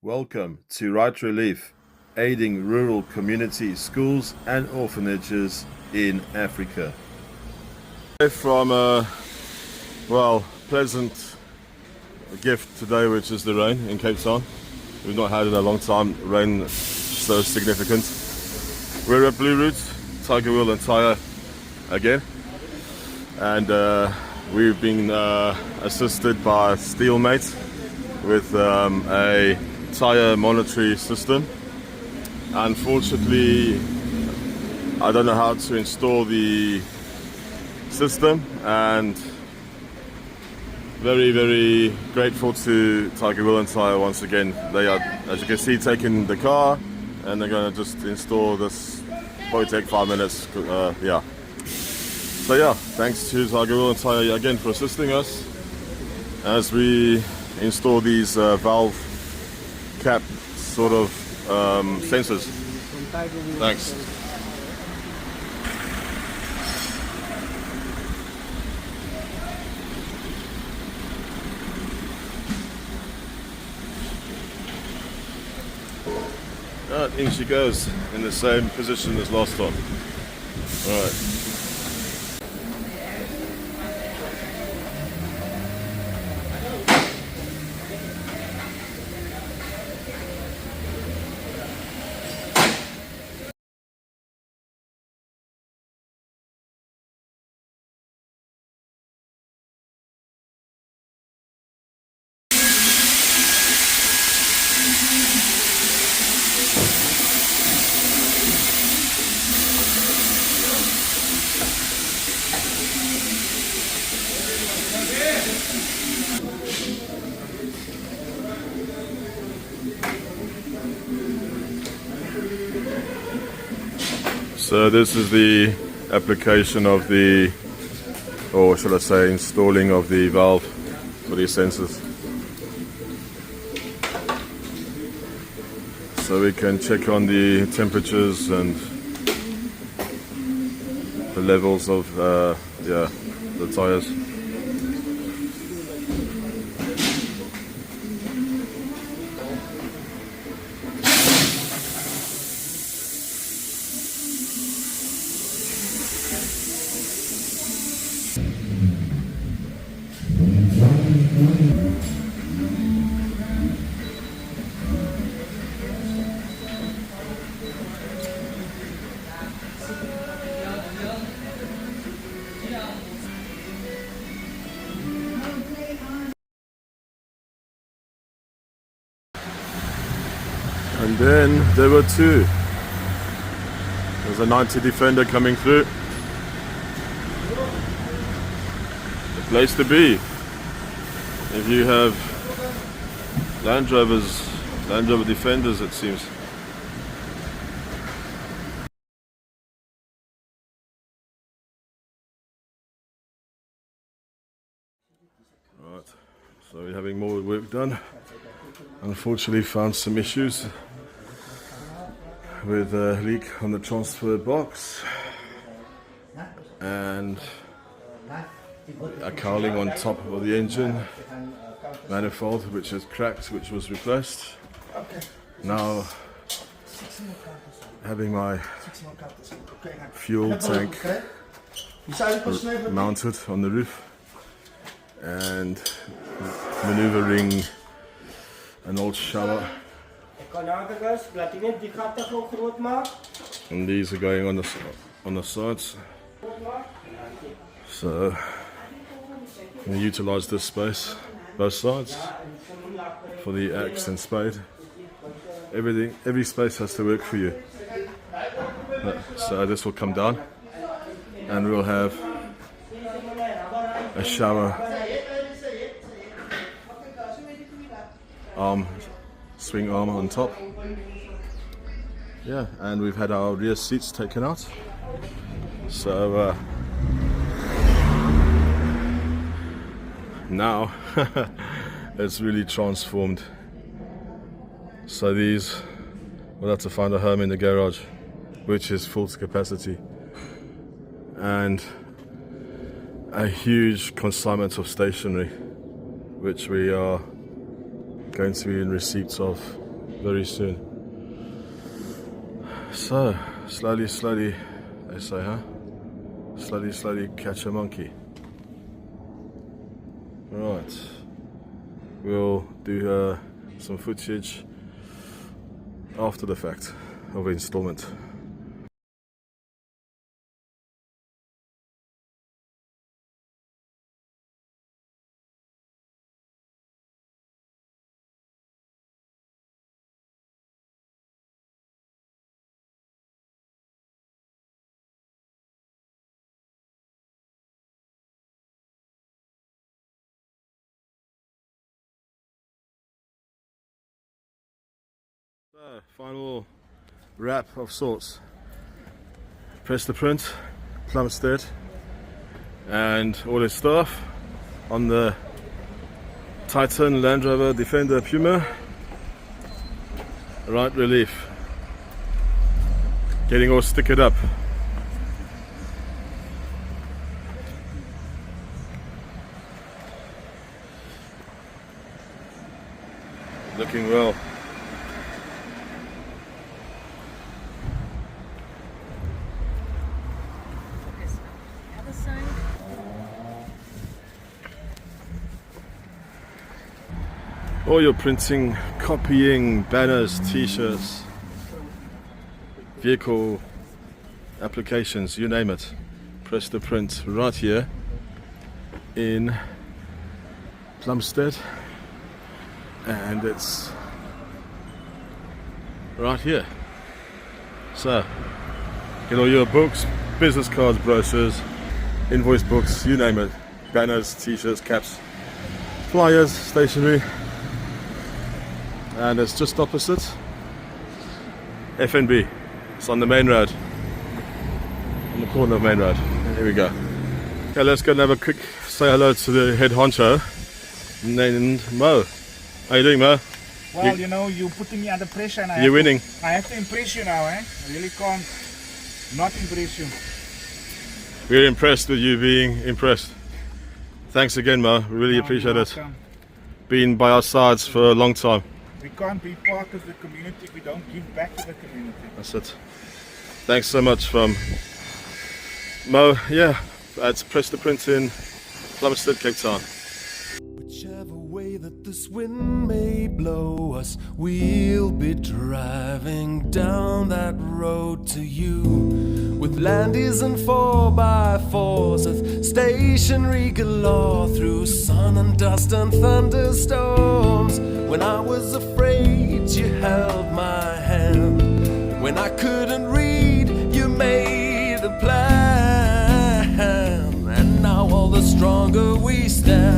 Welcome to Right Relief, aiding rural communities, schools and orphanages in Africa. From a, pleasant gift today, which is the rain in Cape Town. We've not had it in a long time, rain so significant. We're at Blue Route, Tiger Wheel and Tyre again. And we've been assisted by Steelmate with a Tyre Monitoring system. Unfortunately, I don't know how to install the system, and very grateful to Tiger Wheel and Tyre once again. They are, as you can see, taking the car and they're going to just install this. Probably take 5 minutes. So yeah, thanks to Tiger Wheel and Tyre again for assisting us as we install these valve cap sort of sensors. Thanks. In she goes, in the same position as last time. All right. So this is the application of the, or should I say installing of the valve for these sensors. So we can check on the temperatures and the levels of the tires. And then there were two. There's a 90 Defender coming through. The place to be if you have Land Rover Defenders, it seems. Right, so we're having more work done. Unfortunately found some issues with a leak on the transfer box and a cowling on top of the engine manifold, which is cracked, which was replaced. Now having my fuel tank mounted on the roof and maneuvering an old shower, and these are going on the sides. So we utilize this space, both sides, for the axe and spade. Every space has to work for you. So this will come down and we'll have a shower arm, swing arm on top. Yeah, and we've had our rear seats taken out. So now it's really transformed. So these will have to find a home in the garage, which is full to capacity, and a huge consignment of stationery, which we are going to be in receipt of very soon. So, slowly, they say, huh? Slowly catch a monkey. Right, we'll do some footage after the fact of installment. So, final wrap of sorts. Press the print, Plumstead, and all his stuff on the Titan Land Rover Defender Puma. Right relief. Getting all stickered up. Looking well. All your printing, copying, banners, t-shirts, vehicle applications, you name it. Press the print right here in Plumstead, and it's right here. So get all your books, business cards, brochures, invoice books, you name it, banners, t-shirts, caps, flyers, stationery. And it's just opposite FNB. It's on the main road, on the corner of main road. Here we go. Okay, let's go and have a quick say hello to the head honcho named Mo. How you doing, Mo? Well, you know, you're putting me under pressure and you're winning. I have to impress you now, eh? I really can't not impress you. We're impressed with you being impressed. Thanks again, Mo. We really appreciate it. Being by our sides for a long time. We can't be part of the community if we don't give back to the community. That's it. Thanks so much from Mo. Yeah, it's Press the Print in Plumstead, Cape Town. Whichever way that this wind may blow us, we'll be driving down that road to you. With landies and 4x4s, with stationery galore, through sun and dust and thunderstorms. When I was afraid, you held my hand. When I couldn't read, you made a plan. And now all the stronger we stand.